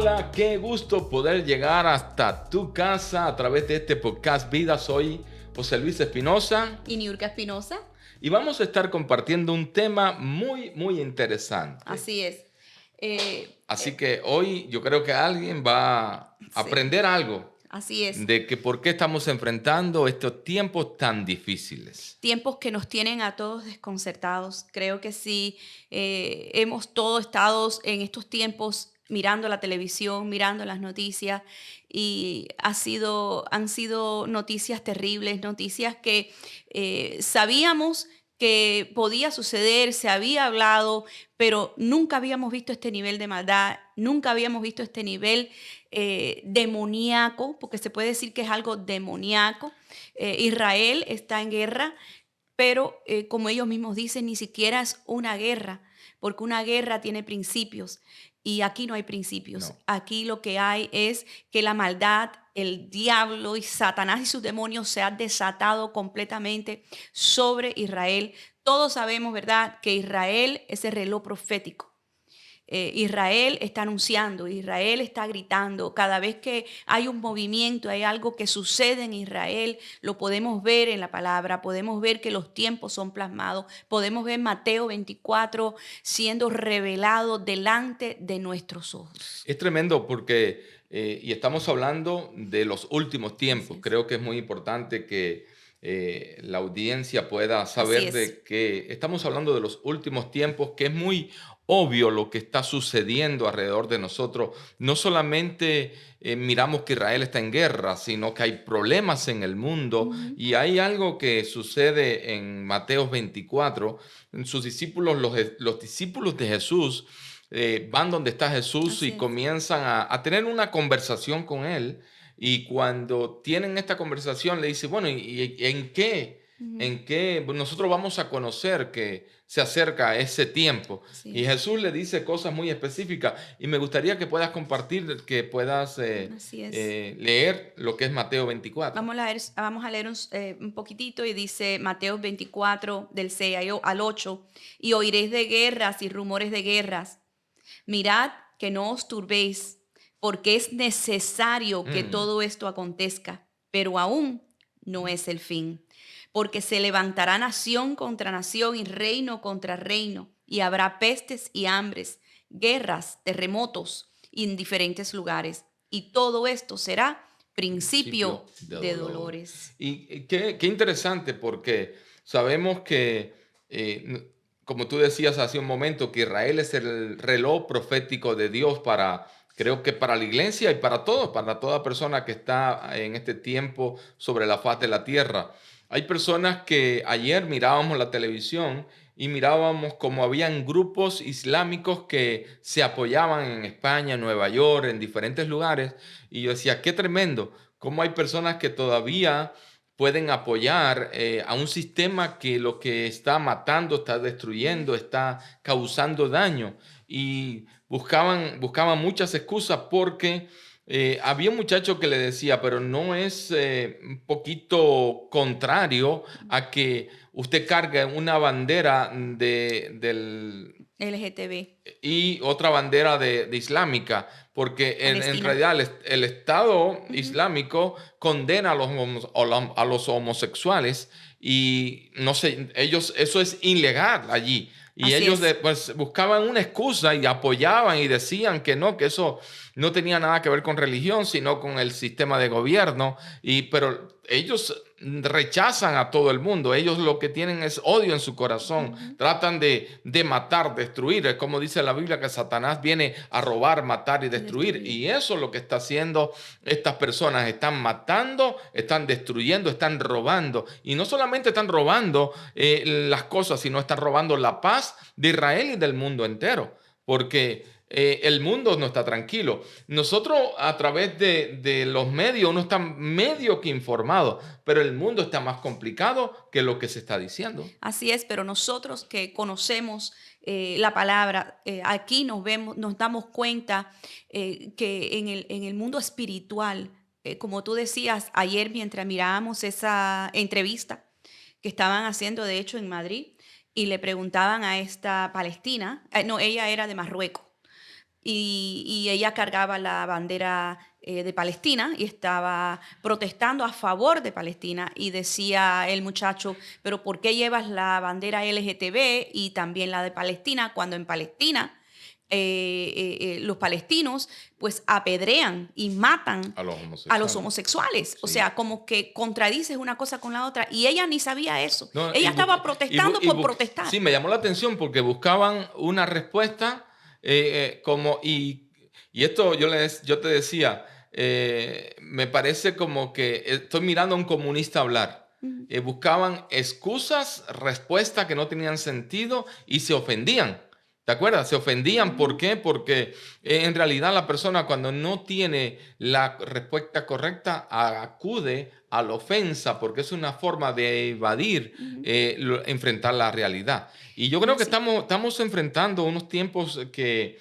Hola, qué gusto poder llegar hasta tu casa a través de este podcast Vida. Soy José Luis Espinosa Y Niurka Espinosa. y vamos a estar compartiendo un tema muy interesante. Así es. Así que hoy yo creo que alguien va a Sí, aprender algo así es. de que por qué estamos enfrentando estos tiempos tan difíciles. Tiempos que nos tienen a todos desconcertados. Creo que sí, hemos todos estado en estos tiempos mirando la televisión, mirando las noticias y han sido noticias terribles, noticias que sabíamos que podía suceder, se había hablado, pero nunca habíamos visto este nivel de maldad, nunca habíamos visto este nivel demoníaco, porque se puede decir que es algo demoníaco. Israel está en guerra, pero como ellos mismos dicen, ni siquiera es una guerra, porque una guerra tiene principios y aquí no hay principios. No. Aquí lo que hay es que la maldad, el diablo y Satanás y sus demonios se han desatado completamente sobre Israel. Todos sabemos, ¿verdad?, que Israel es el reloj profético. Israel está anunciando, Israel está gritando. Cada vez que hay un movimiento, hay algo que sucede en Israel, lo podemos ver en la palabra, podemos ver que los tiempos son plasmados, podemos ver Mateo 24 siendo revelado delante de nuestros ojos. Es tremendo porque, y estamos hablando de los últimos Así tiempos. es. Creo que es muy importante que la audiencia pueda Así saber es. de que estamos hablando de los últimos tiempos, que es muy obvio lo que está sucediendo alrededor de nosotros. No solamente miramos que Israel está en guerra, sino que hay problemas en el mundo Ujú. y hay algo que sucede en Mateo 24. Sus discípulos, los discípulos de Jesús, van donde está Jesús Así y es. comienzan a tener una conversación con él. Y cuando tienen esta conversación, le dice, bueno, ¿y en qué? Ujú. ¿En qué nosotros vamos a conocer que se acerca ese tiempo? Así Y es. Jesús le dice cosas muy específicas. Y me gustaría que puedas compartir, que puedas Así es. leer lo que es Mateo 24. Vamos a leer un poquitito y dice Mateo 24 del 6 al 8, y oiréis de guerras y rumores de guerras. Mirad que no os turbéis, porque es necesario que Mm, todo esto acontezca, pero aún no es el fin. Porque se levantará nación contra nación y reino contra reino, y habrá pestes y hambres, guerras, terremotos en diferentes lugares. Y todo esto será principio principio de de dolor. dolores. Y qué interesante porque sabemos que, como tú decías hace un momento, que Israel es el reloj profético de Dios para, creo que para la iglesia y para todos, para toda persona que está en este tiempo sobre la faz de la tierra. Hay personas que ayer mirábamos la televisión y mirábamos como habían grupos islámicos que se apoyaban en España, en Nueva York, en diferentes lugares. Y yo decía, qué tremendo, cómo hay personas que todavía pueden apoyar a un sistema que lo que está matando, está destruyendo, está causando daño. Y buscaban muchas excusas porque había un muchacho que le decía, pero no es un poquito contrario a que usted cargue una bandera del LGTB, y otra bandera de islámica, porque en Palestina. realidad el Estado Ujú. islámico condena a a los homosexuales y no sé, ellos, eso es ilegal allí. Y Así ellos es. pues buscaban una excusa y apoyaban y decían que no, que eso no tenía nada que ver con religión, sino con el sistema de gobierno. Pero ellos rechazan a todo el mundo. Ellos lo que tienen es odio en su corazón. Ujú. Tratan de matar, destruir. Es como dice la Biblia que Satanás viene a robar, matar y Y destruir. destruir. Y eso es lo que está haciendo estas personas. Están matando, están destruyendo, están robando. Y no solamente están robando las cosas, sino están robando la paz de Israel y del mundo entero. Porque el mundo no está tranquilo. Nosotros a través de los medios uno está medio que informado, pero el mundo está más complicado que lo que se está diciendo. Así es, pero nosotros que conocemos la palabra, aquí nos damos cuenta que en el mundo espiritual, como tú decías ayer mientras mirábamos esa entrevista que estaban haciendo, de hecho, en Madrid, y le preguntaban a esta palestina, no, ella era de Marruecos, y ella cargaba la bandera de Palestina y estaba protestando a favor de Palestina y decía el muchacho, pero ¿por qué llevas la bandera LGTB y también la de Palestina cuando en Palestina los palestinos pues apedrean y matan A los a los homosexuales. homosexuales? O Sí. sea, como que contradices una cosa con la otra y ella ni sabía eso. No, Ella y estaba bu- protestando y por bu- protestar. Sí, me llamó la atención porque buscaban una respuesta y esto yo te decía, me parece como que estoy mirando a un comunista hablar. Ujú. Buscaban excusas, respuestas que no tenían sentido y se ofendían. ¿Te acuerdas? Se ofendían. ¿Por qué? Porque en realidad la persona cuando no tiene la respuesta correcta acude a la ofensa porque es una forma de evadir Ujú. enfrentar la realidad. Y yo Es creo que así. estamos enfrentando unos tiempos que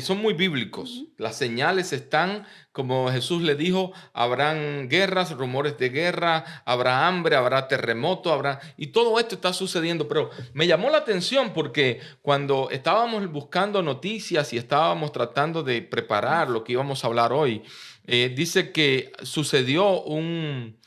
son muy bíblicos. Ujú. Las señales están, como Jesús le dijo, habrán guerras, rumores de guerra, habrá hambre, habrá terremoto, y todo esto está sucediendo. Pero me llamó la atención porque cuando estábamos buscando noticias y estábamos tratando de preparar lo que íbamos a hablar hoy, dice que sucedió un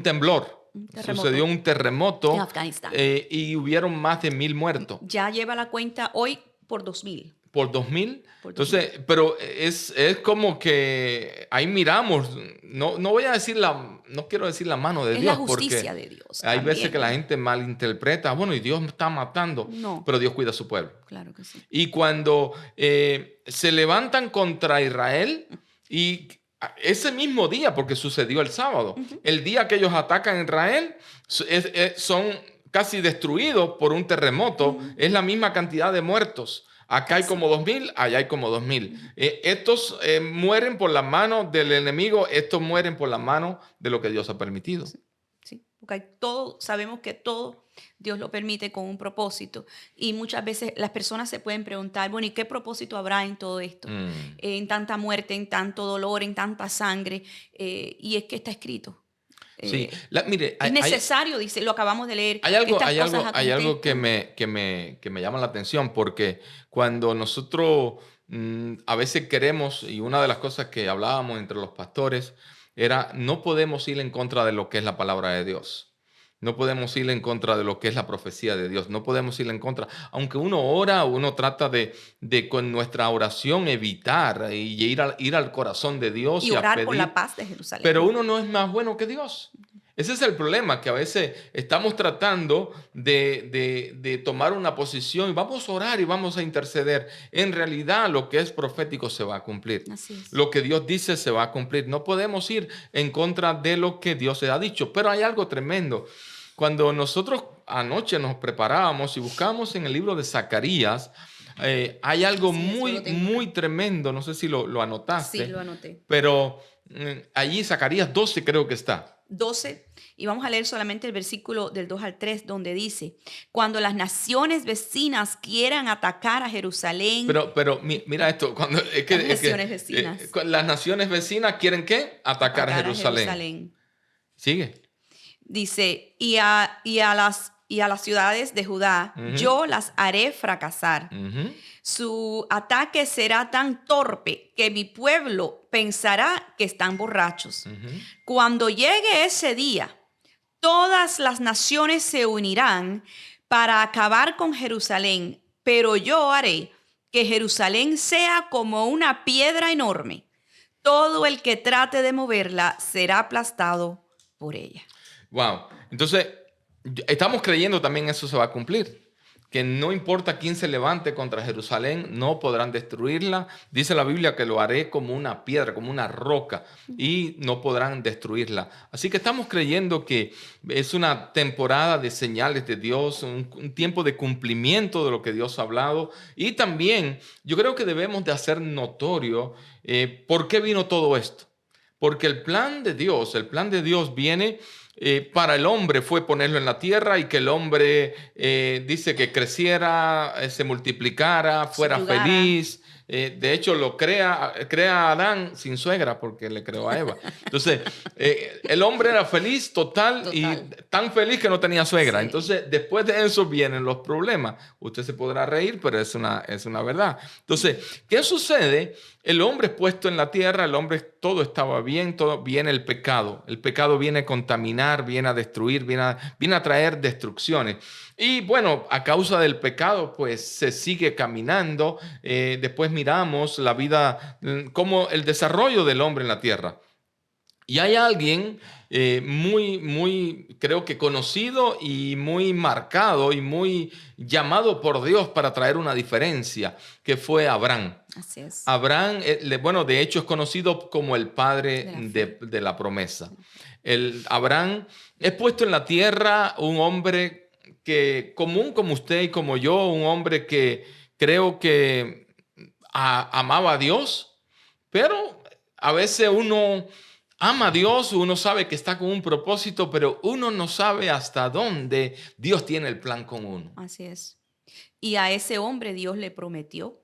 temblor. Un terremoto Sucedió un en terremoto Afganistán. y hubieron más de 1,000 muertos. Ya lleva la cuenta hoy por 2000. Por 2,000. Por 2000. Entonces, pero es como que ahí miramos, no voy a decir no quiero decir la mano de Es Dios, la justicia porque de Dios. hay veces También. que la gente malinterpreta, bueno, y Dios me está matando, No, pero Dios cuida a su pueblo. claro que sí. Y cuando se levantan contra Israel, y ese mismo día, porque sucedió el sábado, Ujú. el día que ellos atacan a Israel, son casi destruidos por un terremoto, Ujú. es la misma cantidad de muertos. Acá hay Casi. como 2,000, allá hay como 2,000. Estos mueren por la mano del enemigo, estos mueren por la mano de lo que Dios ha permitido. Sí, porque sabemos que todo Dios lo permite con un propósito. Y muchas veces las personas se pueden preguntar, bueno, ¿y qué propósito habrá en todo esto? Mm. En tanta muerte, en tanto dolor, en tanta sangre. Y es que está escrito. Sí, Eh, mire, es necesario, dice, lo acabamos de leer, hay que algo, estas hay cosas algo, hay algo que acontezcan. me llama la atención porque cuando nosotros a veces queremos, y una de las cosas que hablábamos entre los pastores era, no podemos ir en contra de lo que es la palabra de Dios. No podemos ir en contra de lo que es la profecía de Dios. No podemos ir en contra. Aunque uno ora, uno trata de con nuestra oración evitar y ir al corazón de Dios Y y a orar por la pedir. paz de Jerusalén. Pero uno no es más bueno que Dios. Ese es el problema, que a veces estamos tratando de tomar una posición y vamos a orar y vamos a interceder. En realidad lo que es profético se va a cumplir. Así es. Lo que Dios dice se va a cumplir. No podemos ir en contra de lo que Dios se ha dicho. Pero hay algo tremendo. Cuando nosotros anoche nos preparábamos y buscábamos en el libro de Zacarías, hay algo Así es, yo muy, lo tengo muy acá. tremendo. No sé si lo anotaste. Sí, lo anoté. Pero allí Zacarías 12 creo que está. 12, y vamos a leer solamente el versículo del 2 al 3, donde dice, cuando las naciones vecinas quieran atacar a Jerusalén. Pero mira esto, cuando Las naciones vecinas. Las naciones vecinas quieren ¿qué? Atacar a Jerusalén. Sigue. Dice, y a las ciudades de Judá, Ujú. yo las haré fracasar. Ujú. Su ataque será tan torpe que mi pueblo pensará que están borrachos. Ujú. Cuando llegue ese día, todas las naciones se unirán para acabar con Jerusalén, pero yo haré que Jerusalén sea como una piedra enorme. Todo el que trate de moverla será aplastado por ella. Wow. Entonces, estamos creyendo también eso se va a cumplir. Que no importa quién se levante contra Jerusalén, no podrán destruirla. Dice la Biblia que lo haré como una piedra, como una roca, y no podrán destruirla. Así que estamos creyendo que es una temporada de señales de Dios, un tiempo de cumplimiento de lo que Dios ha hablado. Y también yo creo que debemos de hacer notorio por qué vino todo esto. Porque el plan de Dios viene para el hombre fue ponerlo en la tierra y que el hombre dice que creciera, se multiplicara, fuera Subyugara. feliz, De hecho, crea a Adán sin suegra porque le creó a Eva. Entonces, el hombre era feliz total y Total. tan feliz que no tenía suegra. Sí. Entonces, después de eso vienen los problemas. Usted se podrá reír, pero es una verdad. Entonces, ¿qué sucede? El hombre es puesto en la tierra, el hombre todo estaba bien, todo viene el pecado. El pecado viene a contaminar, viene a destruir, viene a traer destrucciones. Y bueno, a causa del pecado, pues se sigue caminando. Después miramos la vida, como el desarrollo del hombre en la tierra. Y hay alguien muy, creo que conocido y muy marcado y muy llamado por Dios para traer una diferencia, que fue Abraham. Así es. Abraham, bueno, de hecho es conocido como el padre De la fe. de la promesa. Abraham es puesto en la tierra un hombre que, común como usted y como yo, un hombre que creo que amaba a Dios, pero a veces uno ama a Dios, uno sabe que está con un propósito, pero uno no sabe hasta dónde Dios tiene el plan con uno. Así es. Y a ese hombre Dios le prometió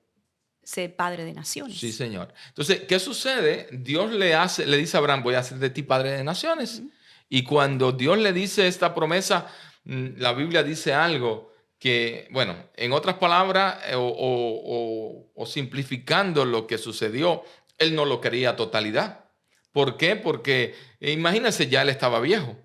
ser padre de Sí, naciones. Señor. Entonces, ¿qué sucede? Dios le dice a Abraham, voy a hacer de ti padre de naciones. Ujú. Y cuando Dios le dice esta promesa, la Biblia dice algo que, bueno, en otras palabras, o simplificando lo que sucedió, él no lo quería a totalidad. ¿Por qué? Porque imagínense, ya él estaba viejo.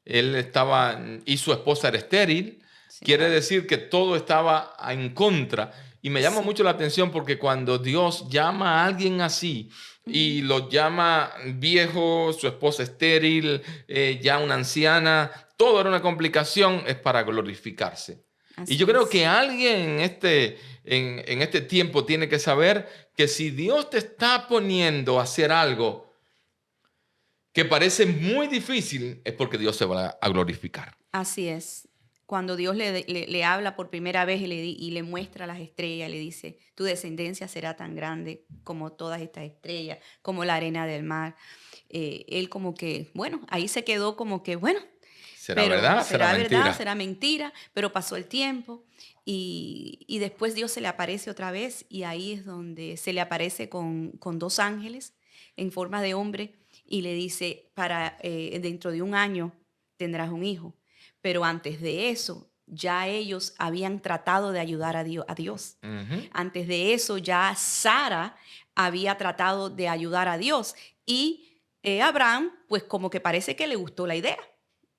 Él estaba, y su esposa era estéril. Sí. Quiere decir que todo estaba en contra. Y me llama Sí. mucho la atención porque cuando Dios llama a alguien así y Ujú. lo llama viejo, su esposa estéril, ya una anciana, todo era una complicación, es para glorificarse. Y yo Así creo que es. alguien en este tiempo tiene que saber que si Dios te está poniendo a hacer algo que parece muy difícil, es porque Dios se va a glorificar. Así es. Cuando Dios le habla por primera vez y le muestra las estrellas, le dice, tu descendencia será tan grande como todas estas estrellas, como la arena del mar. Él como que, bueno, ahí se quedó como que, bueno, ¿Será pero verdad? ¿Será será verdad, mentira? será mentira, pero pasó el tiempo y después Dios se le aparece otra vez y ahí es donde se le aparece con dos ángeles en forma de hombre y le dice, dentro de un año tendrás un hijo. Pero antes de eso, ya ellos habían tratado de ayudar a Dios. Ujú. Antes de eso, ya Sara había tratado de ayudar a Dios. Y Abraham, pues como que parece que le gustó la idea.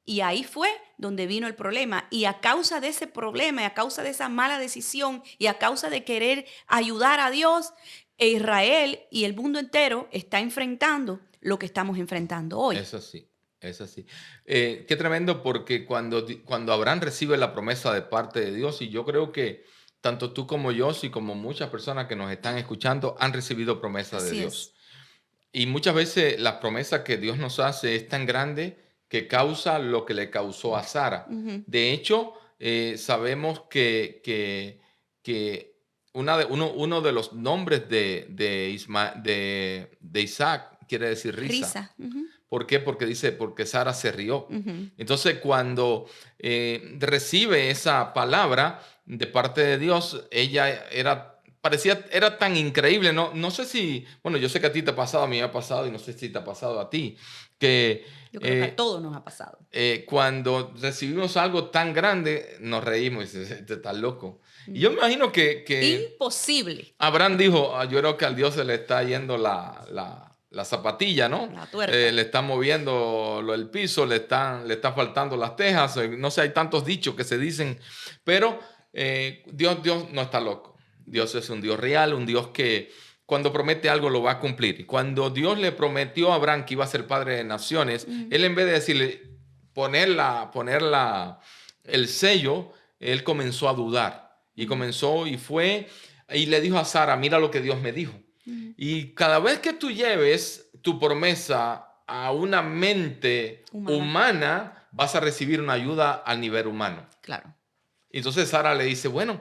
Y ahí fue donde vino el problema. Y a causa de ese problema, y a causa de esa mala decisión, y a causa de querer ayudar a Dios, Israel y el mundo entero está enfrentando lo que estamos enfrentando hoy. Es así, es así. Qué tremendo porque cuando Abraham recibe la promesa de parte de Dios, y yo creo que tanto tú como yo, y como muchas personas que nos están escuchando, han recibido promesa de Así es. Dios. Y muchas veces la promesa que Dios nos hace es tan grande que causa lo que le causó a Sara. Ujú. De hecho, sabemos que uno de los nombres de Isaac quiere decir risa. Risa. Ujú, ¿Por qué? Porque dice, porque Sara se rió. ujú. Entonces, cuando recibe esa palabra de parte de Dios, era tan increíble, ¿no? No sé si, bueno, yo sé que a ti te ha pasado, a mí me ha pasado, y no sé si te ha pasado a ti, que Yo creo que a eh, todos nos ha pasado. cuando recibimos algo tan grande, nos reímos y dices, este está loco. Y yo Ujú. me imagino que Imposible. Abraham dijo, "Ah, yo creo que al Dios se le está yendo la zapatilla, ¿no? La tuerca. Le están moviendo el piso, le está faltando las tejas, no sé, hay tantos dichos que se dicen, pero Dios no está loco. Dios es un Dios real, un Dios que cuando promete algo lo va a cumplir. Y cuando Dios le prometió a Abraham que iba a ser padre de naciones, Ujú, él en vez de decirle, el sello, él comenzó a dudar. Y ujú, comenzó y fue y le dijo a Sara, mira lo que Dios me dijo. ujú. Y cada vez que tú lleves tu promesa a una mente Humana, humana, vas a recibir una ayuda al nivel humano. claro. Entonces Sara le dice, bueno,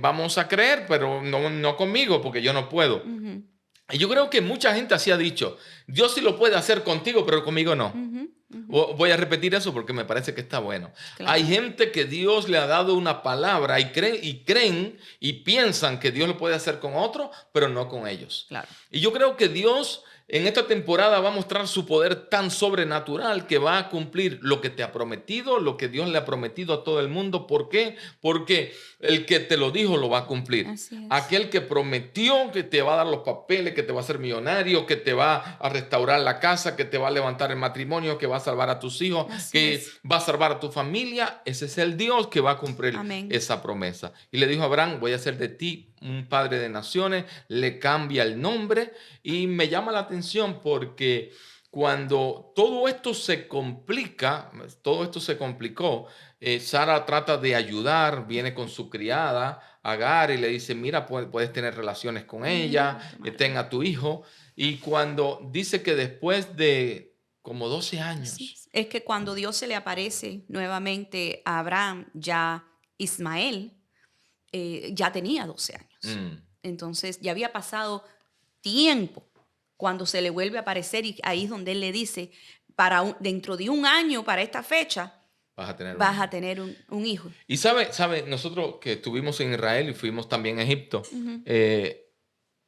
vamos a creer, pero no conmigo, porque yo no puedo. Ujú. Y yo creo que mucha gente así ha dicho, Dios sí lo puede hacer contigo, pero conmigo no. Ujú, ujú. Voy a repetir eso porque me parece que está bueno. Hay Claro. gente que Dios le ha dado una palabra creen y piensan que Dios lo puede hacer con otro, pero no con ellos. Claro. Y yo creo que Dios en esta temporada va a mostrar su poder tan sobrenatural que va a cumplir lo que te ha prometido, lo que Dios le ha prometido a todo el mundo. ¿Por qué? Porque el que te lo dijo lo va a cumplir. Así es. Aquel que prometió que te va a dar los papeles, que te va a hacer millonario, que te va a restaurar la casa, que te va a levantar el matrimonio, que va a salvar a tus hijos, Así que es. va a salvar a tu familia, ese es el Dios que va a cumplir Amén. esa promesa. Y le dijo a Abraham, voy a hacer de ti un padre de naciones, le cambia el nombre y me llama la atención porque cuando todo esto se complica, todo esto se complicó, Sara trata de ayudar, viene con su criada, Agar, y le dice, mira, puedes tener relaciones con ella, Tomar. ten a tu hijo. Y cuando dice que después de como 12 Así años, es que cuando Dios se le aparece nuevamente a Abraham, ya Ismael ya tenía 12 años. mm, Entonces ya había pasado tiempo cuando se le vuelve a aparecer y ahí es donde él le dice, dentro de un año para esta fecha vas a tener un vas hijo. a tener un hijo. Y sabe, nosotros que estuvimos en Israel y fuimos también a Egipto, Ujú.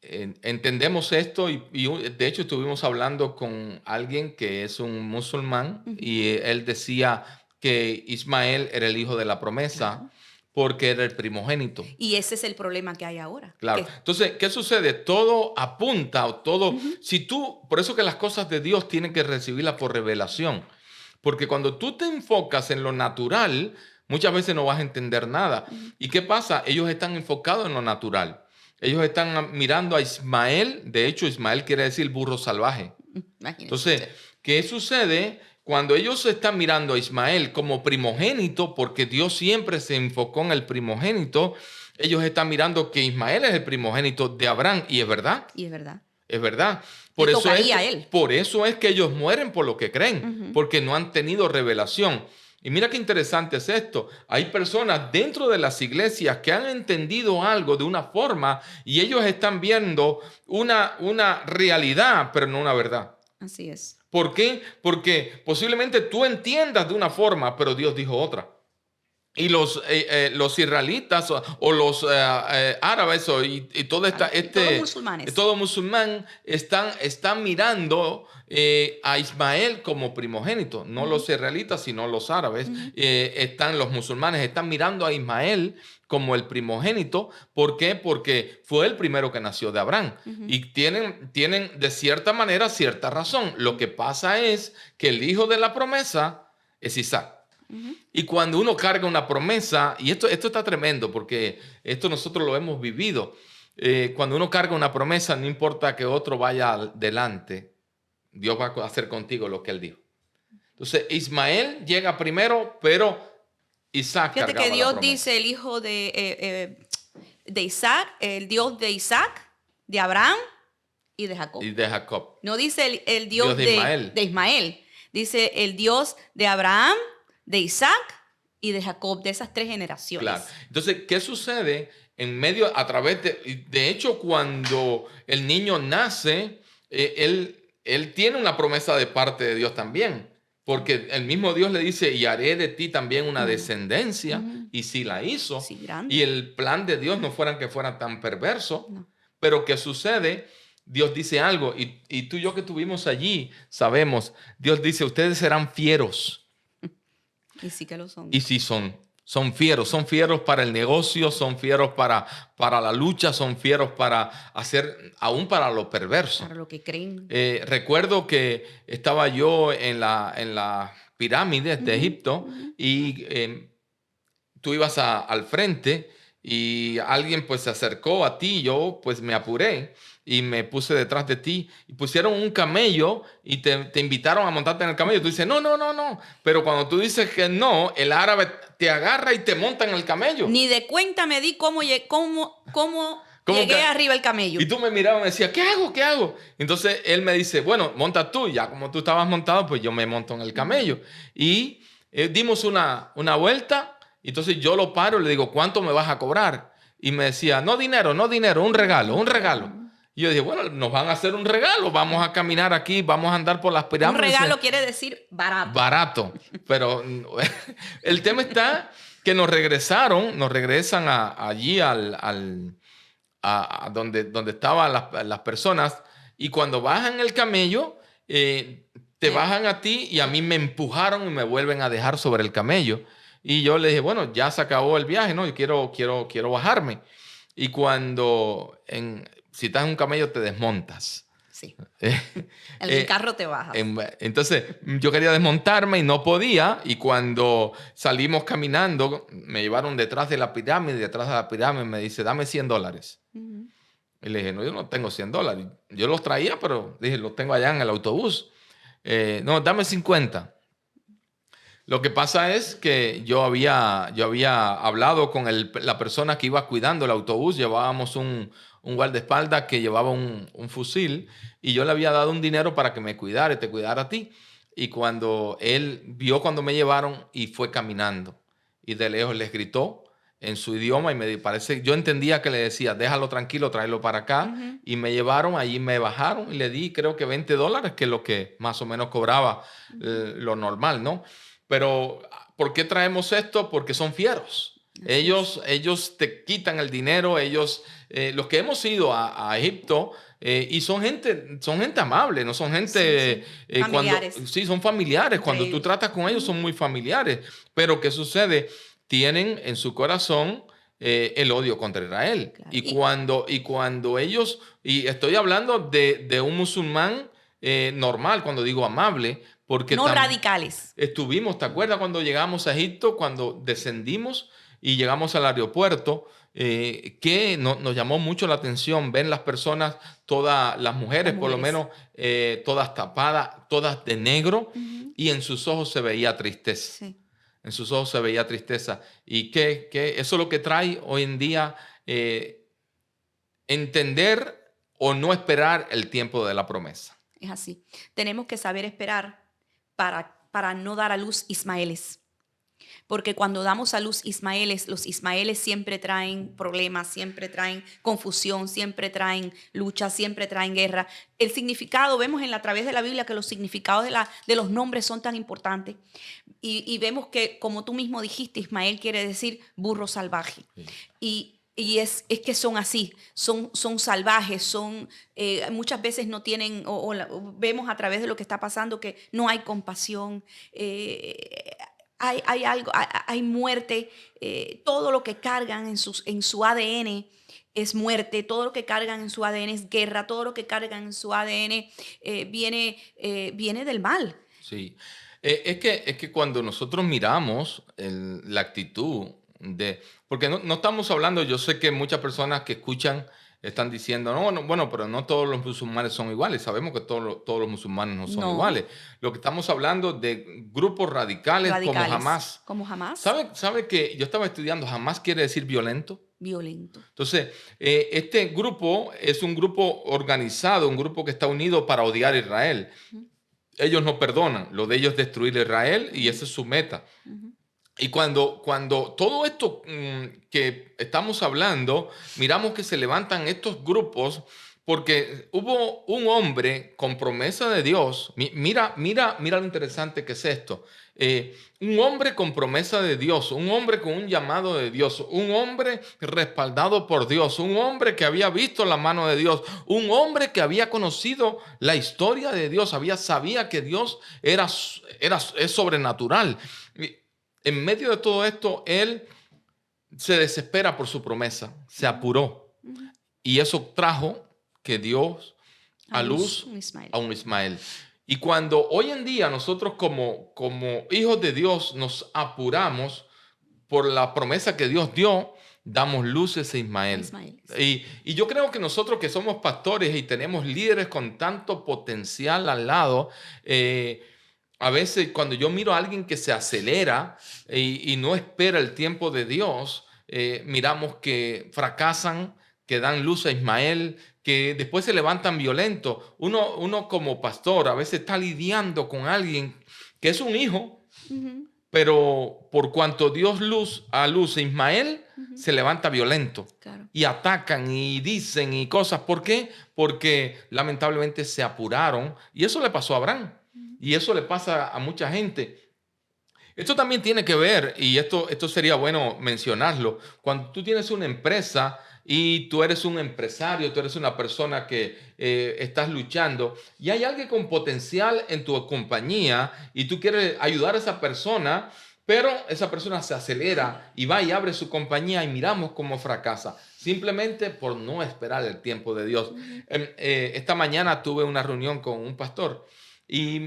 entendemos esto y de hecho estuvimos hablando con alguien que es un musulmán Ujú. y él decía que Ismael era el hijo de la promesa Claro. porque era el primogénito. Y ese es el problema que hay ahora. Claro. Entonces, ¿qué sucede? Todo apunta o todo, Ujú. por eso que las cosas de Dios tienen que recibirlas por revelación. Porque cuando tú te enfocas en lo natural, muchas veces no vas a entender nada. Ujú. ¿Y qué pasa? Ellos están enfocados en lo natural. Ellos están mirando a Ismael. De hecho, Ismael quiere decir burro salvaje. Imagínese Entonces, usted. ¿qué sucede? Cuando ellos están mirando a Ismael como primogénito, porque Dios siempre se enfocó en el primogénito, ellos están mirando que Ismael es el primogénito de Abraham. Y es verdad, Y es verdad. es verdad. Le tocaría a él. Por eso es que ellos mueren por lo que creen, Ujú. porque no han tenido revelación. Y mira qué interesante es esto. Hay personas dentro de las iglesias que han entendido algo de una forma y ellos están viendo una realidad, pero no una verdad. Así es. ¿Por qué? Porque posiblemente tú entiendas de una forma, pero Dios dijo otra. Y los israelitas o los árabes y todo Y todos musulmanes. todo musulmán están mirando a Ismael como primogénito. No Ujú. los israelitas, sino los árabes. Ujú. Los musulmanes están mirando a Ismael como el primogénito. ¿Por qué? Porque fue el primero que nació de Abraham. Ujú. Y tienen de cierta manera cierta razón. Lo que pasa es que el hijo de la promesa es Isaac. Ujú. Y cuando uno carga una promesa, y esto está tremendo porque esto nosotros lo hemos vivido, cuando uno carga una promesa, no importa que otro vaya adelante, Dios va a hacer contigo lo que él dijo. Entonces, Ismael llega primero, pero Isaac Fíjate cargaba que la Dios promesa. dice el hijo de Isaac, el Dios de Isaac, de Abraham y de Jacob. Y de Jacob. No dice el Dios Dios de Ismael. de Ismael. Dice el Dios de Abraham, de Isaac y de Jacob, de esas tres generaciones. Claro. Entonces, ¿qué sucede? A través de hecho, cuando el niño nace, él tiene una promesa de parte de Dios también. Porque el mismo Dios le dice, y haré de ti también una descendencia, Ujú. y sí la hizo. Sí, grande. Y el plan de Dios no fuera que fuera tan perverso. No. Pero ¿qué sucede? Dios dice algo, y tú y yo que estuvimos allí, sabemos, Dios dice, ustedes serán fieros. Y sí que lo son. Y sí son fieros para el negocio, son fieros para la lucha, son fieros para hacer, aún para lo perverso. Para lo que creen. Recuerdo que estaba yo en la pirámides de Egipto y tú ibas al frente y alguien pues se acercó a ti y yo pues me apuré y me puse detrás de ti y pusieron un camello y te invitaron a montarte en el camello. Tú dices, no. Pero cuando tú dices que no, el árabe te agarra y te monta en el camello. Ni de cuenta me di cómo ¿Cómo llegué que? arriba el camello. Y tú me mirabas y me decías, ¿qué hago? Entonces él me dice, bueno, monta tú. Ya como tú estabas montado, pues yo me monto en el camello. Y dimos una vuelta. Entonces yo lo paro y le digo, ¿cuánto me vas a cobrar? Y me decía, no dinero, un regalo. Y yo dije, bueno, nos van a hacer un regalo, vamos a caminar aquí, vamos a andar por las Un pirámides. regalo quiere decir barato. Barato, pero el tema está que nos regresan allí a donde estaban las personas, y cuando bajan el camello, te bajan a ti y a mí me empujaron y me vuelven a dejar sobre el camello. Y yo le dije, bueno, ya se acabó el viaje, ¿no? Y quiero bajarme. Y si estás en un camello te desmontas. Sí. Eh, En el carro te bajas. Entonces yo quería desmontarme y no podía, y cuando salimos caminando me llevaron detrás de la pirámide, me dice, dame $100. Ujú. Y le dije, no, yo no tengo $100. Yo los traía, pero dije, los tengo allá en el autobús. No, dame 50. Lo que pasa es que yo había hablado con la persona que iba cuidando el autobús. Llevábamos un guardaespaldas que llevaba un fusil, y yo le había dado un dinero para que me cuidara y te cuidara a ti. Y cuando él vio cuando me llevaron, y fue caminando, y de lejos les gritó en su idioma, y yo entendía que le decía, déjalo tranquilo, tráelo para acá. Ujú. Y me llevaron, allí me bajaron y le di creo que $20, que es lo que más o menos cobraba lo normal, ¿no? Pero ¿por qué traemos esto? Porque son fieros. Así es. Ellos te quitan el dinero, los que hemos ido a Egipto, y son gente amable, no son gente... Sí. Familiares. Sí, son familiares. Entre Cuando tú ellos. tratas con ellos son muy familiares. Pero ¿qué sucede? Tienen en su corazón el odio contra Israel. Claro. Y cuando ellos... Y estoy hablando de un musulmán normal, cuando digo amable, porque No radicales. ¿te acuerdas cuando llegamos a Egipto, cuando descendimos y llegamos al aeropuerto? Que nos llamó mucho la atención ver las personas, todas las mujeres, por lo menos, todas tapadas, todas de negro, Ujú. y en sus ojos se veía tristeza. Sí. En sus ojos se veía tristeza. Y que eso es lo que trae hoy en día, entender o no esperar el tiempo de la promesa. Es así. Tenemos que saber esperar para no dar a luz ismaeles. Porque cuando damos a luz ismaeles, los ismaeles siempre traen problemas, siempre traen confusión, siempre traen lucha, siempre traen guerra. El significado, vemos a través de la Biblia que los significados de los nombres son tan importantes. Y vemos que, como tú mismo dijiste, Ismael quiere decir burro salvaje. Sí. Y es que son así, son salvajes, muchas veces no tienen, vemos a través de lo que está pasando que no hay compasión, hay muerte, todo lo que cargan en su ADN es muerte, todo lo que cargan en su ADN es guerra, todo lo que cargan en su ADN viene del mal. Sí. Es que cuando nosotros miramos la actitud porque no estamos hablando, yo sé que muchas personas que escuchan están diciendo, no, bueno, pero no todos los musulmanes son iguales. Sabemos que todos los musulmanes no son iguales. Lo que estamos hablando de grupos radicales como Hamás. Como Hamás. ¿Sabe que yo estaba estudiando? Hamás quiere decir violento. Violento. Entonces, este grupo es un grupo organizado, un grupo que está unido para odiar a Israel. Ellos no perdonan. Lo de ellos es destruir a Israel, y esa es su meta. Y cuando todo esto que estamos hablando, miramos que se levantan estos grupos porque hubo un hombre con promesa de Dios. Mira lo interesante que es esto. Un hombre con promesa de Dios, un hombre con un llamado de Dios, un hombre respaldado por Dios, un hombre que había visto la mano de Dios, un hombre que había conocido la historia de Dios, sabía que Dios es sobrenatural. En medio de todo esto, él se desespera por su promesa, se apuró. Y eso trajo que Dios a luz a un Ismael. Y cuando hoy en día nosotros como hijos de Dios nos apuramos por la promesa que Dios dio, damos luces a Ismael. Y yo creo que nosotros que somos pastores y tenemos líderes con tanto potencial al lado, a veces cuando yo miro a alguien que se acelera y no espera el tiempo de Dios, miramos que fracasan, que dan luz a Ismael, que después se levantan violentos. Uno como pastor a veces está lidiando con alguien que es un hijo, pero por cuanto Dios a luz a Ismael, se levanta violento. Claro. y atacan y dicen y cosas. ¿Por qué? Porque lamentablemente se apuraron y eso le pasó a Abraham y eso le pasa a mucha gente. Esto también tiene que ver, y esto sería bueno mencionarlo, cuando tú tienes una empresa y tú eres un empresario, tú eres una persona que estás luchando y hay alguien con potencial en tu compañía y tú quieres ayudar a esa persona, pero esa persona se acelera y va y abre su compañía y miramos cómo fracasa, simplemente por no esperar el tiempo de Dios. Esta mañana tuve una reunión con un pastor y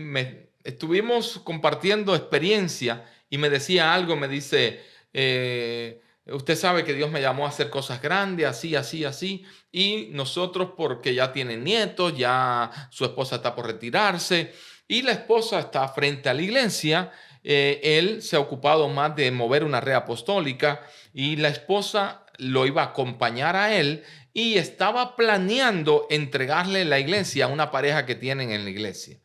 estuvimos compartiendo experiencia y me decía algo, me dice, usted sabe que Dios me llamó a hacer cosas grandes, así, así, así, y nosotros porque ya tienen nietos, ya su esposa está por retirarse y la esposa está frente a la iglesia, él se ha ocupado más de mover una red apostólica y la esposa lo iba a acompañar a él y estaba planeando entregarle la iglesia a una pareja que tienen en la iglesia.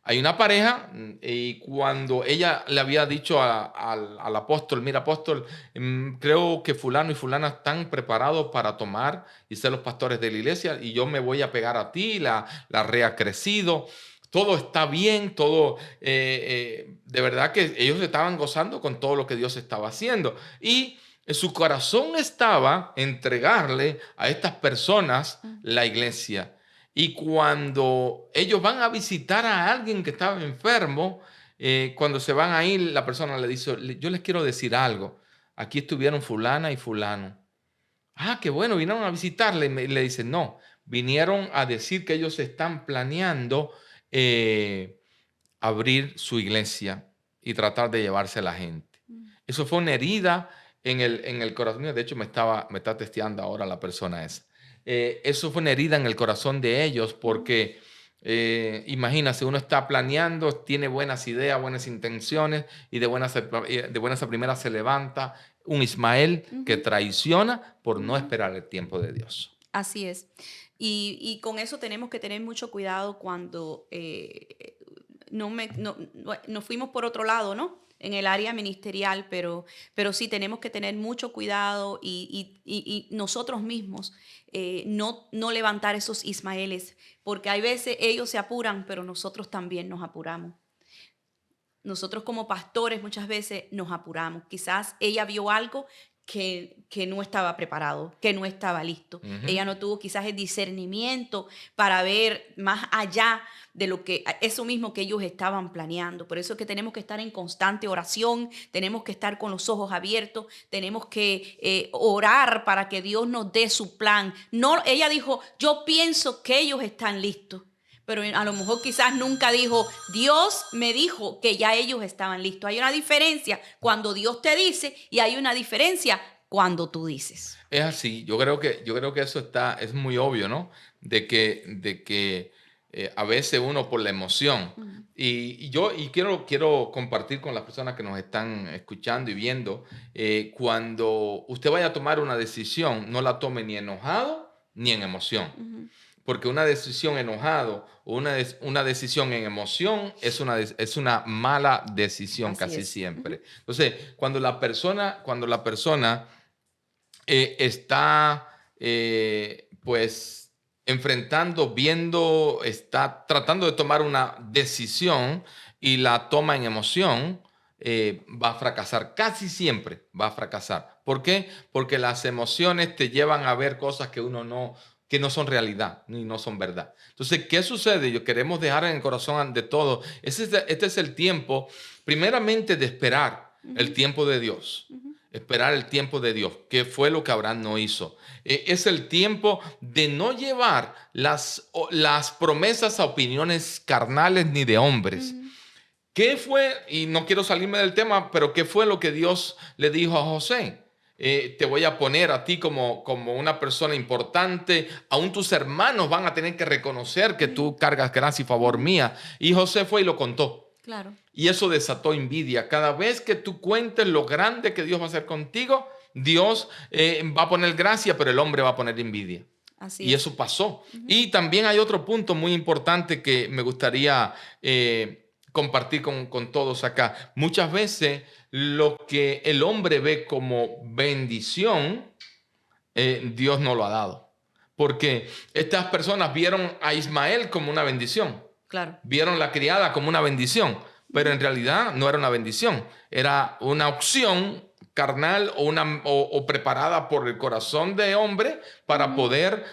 Hay una pareja y cuando ella le había dicho al apóstol, mira apóstol, creo que fulano y fulana están preparados para tomar y ser los pastores de la iglesia y yo me voy a pegar a ti, la red ha crecido, todo está bien, todo, de verdad que ellos estaban gozando con todo lo que Dios estaba haciendo y en su corazón estaba entregarle a estas personas la iglesia. Y cuando ellos van a visitar a alguien que estaba enfermo, cuando se van a ir, la persona le dice, yo les quiero decir algo. Aquí estuvieron fulana y fulano. Ah, qué bueno, vinieron a visitarle. Y le dicen, no, vinieron a decir que ellos están planeando abrir su iglesia y tratar de llevarse a la gente. Eso fue una herida en el corazón mío. De hecho, me está testeando ahora la persona esa. Eso fue una herida en el corazón de ellos porque imagínate, uno está planeando, tiene buenas ideas, buenas intenciones y de buenas a primeras se levanta un Ismael que traiciona por no esperar el tiempo de Dios. Así es. Y con eso tenemos que tener mucho cuidado cuando nos fuimos por otro lado, ¿no? En el área ministerial, pero sí tenemos que tener mucho cuidado y nosotros mismos no levantar esos Ismaeles, porque hay veces ellos se apuran, pero nosotros también nos apuramos. Nosotros como pastores muchas veces nos apuramos. Quizás ella vio algo que no estaba preparado, que no estaba listo. Ella no tuvo quizás el discernimiento para ver más allá de lo que eso mismo que ellos estaban planeando. Por eso es que tenemos que estar en constante oración, tenemos que estar con los ojos abiertos, tenemos que orar para que Dios nos dé su plan. No, ella dijo, yo pienso que ellos están listos. Pero a lo mejor quizás nunca dijo, Dios me dijo que ya ellos estaban listos. Hay una diferencia cuando Dios te dice y hay una diferencia cuando tú dices. Es así, yo creo que eso es muy obvio, ¿no? De que a veces uno por la emoción, y quiero compartir con las personas que nos están escuchando y viendo, cuando usted vaya a tomar una decisión, no la tome ni enojado ni en emoción. Porque una decisión enojado o una decisión en emoción es una mala decisión Así casi es. siempre. Entonces, cuando la persona está pues enfrentando, viendo, está tratando de tomar una decisión y la toma en emoción, va a fracasar. Casi siempre va a fracasar. ¿Por qué? Porque las emociones te llevan a ver cosas que no son realidad ni no son verdad. Entonces, ¿qué sucede? Queremos dejar en el corazón de todos. Este es el tiempo, primeramente, de esperar el tiempo de Dios. Esperar el tiempo de Dios, que fue lo que Abraham no hizo. Es el tiempo de no llevar las promesas a opiniones carnales ni de hombres. ¿Qué fue? Y no quiero salirme del tema, pero ¿qué fue lo que Dios le dijo a José? Te voy a poner a ti como una persona importante. Aún tus hermanos van a tener que reconocer que tú cargas gracia y favor mía. Y José fue y lo contó. Claro. Y eso desató envidia. Cada vez que tú cuentes lo grande que Dios va a hacer contigo, Dios va a poner gracia, pero el hombre va a poner envidia. Así Y es. eso pasó. Y también hay otro punto muy importante que me gustaría compartir con todos acá. Muchas veces lo que el hombre ve como bendición, Dios no lo ha dado. Porque estas personas vieron a Ismael como una bendición. Claro. Vieron la criada como una bendición, pero en realidad no era una bendición. Era una opción carnal o preparada por el corazón de hombre para poder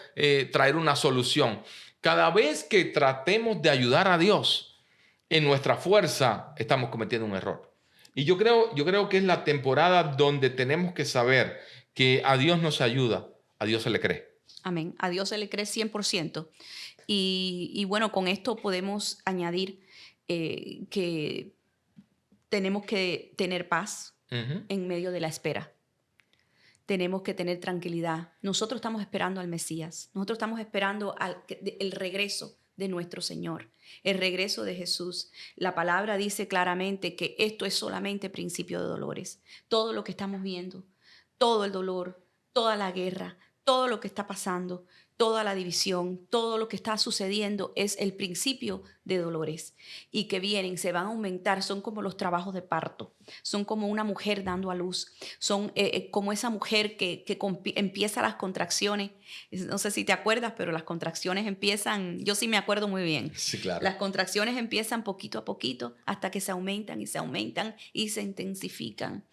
traer una solución. Cada vez que tratemos de ayudar a Dios en nuestra fuerza, estamos cometiendo un error. Y yo creo que es la temporada donde tenemos que saber que a Dios nos ayuda, a Dios se le cree. Amén. A Dios se le cree 100%. Y bueno, con esto podemos añadir que tenemos que tener paz en medio de la espera. Tenemos que tener tranquilidad. Nosotros estamos esperando al Mesías. Nosotros estamos esperando el regreso de nuestro Señor, el regreso de Jesús. La palabra dice claramente que esto es solamente principio de dolores. Todo lo que estamos viendo, todo el dolor, toda la guerra, todo lo que está pasando, toda la división, todo lo que está sucediendo es el principio de dolores y que vienen, se van a aumentar, son como los trabajos de parto, son como una mujer dando a luz, son como esa mujer que empieza las contracciones. No sé si te acuerdas, pero las contracciones empiezan, yo sí me acuerdo muy bien. Sí, claro. Las contracciones empiezan poquito a poquito hasta que se aumentan y se aumentan y se intensifican.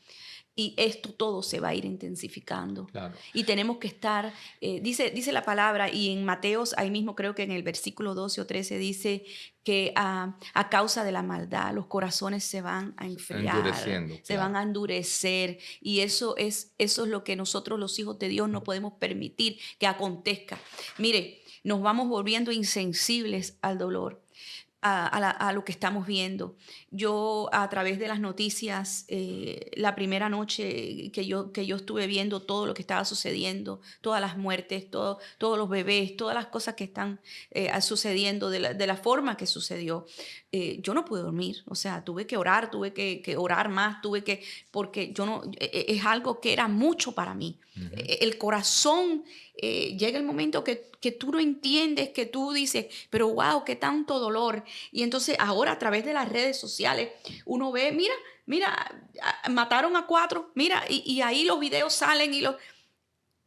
Y esto todo se va a ir intensificando. Claro. Y tenemos que estar, dice la palabra, y en Mateos, ahí mismo creo que en el versículo 12 o 13 dice que a causa de la maldad los corazones se van a enfriar, se van a endurecer. Y eso es lo que nosotros los hijos de Dios no podemos permitir que acontezca. Mire, nos vamos volviendo insensibles al dolor. A lo que estamos viendo. Yo a través de las noticias, la primera noche que yo estuve viendo todo lo que estaba sucediendo, todas las muertes, todos los bebés, todas las cosas que están sucediendo de la forma que sucedió, yo no pude dormir. O sea, tuve que orar, tuve que orar más, porque yo no, es algo que era mucho para mí. El corazón, llega el momento que tú no entiendes, que tú dices, pero wow, qué tanto dolor. Y entonces ahora a través de las redes sociales uno ve, mira, mataron a 4, mira, y ahí los videos salen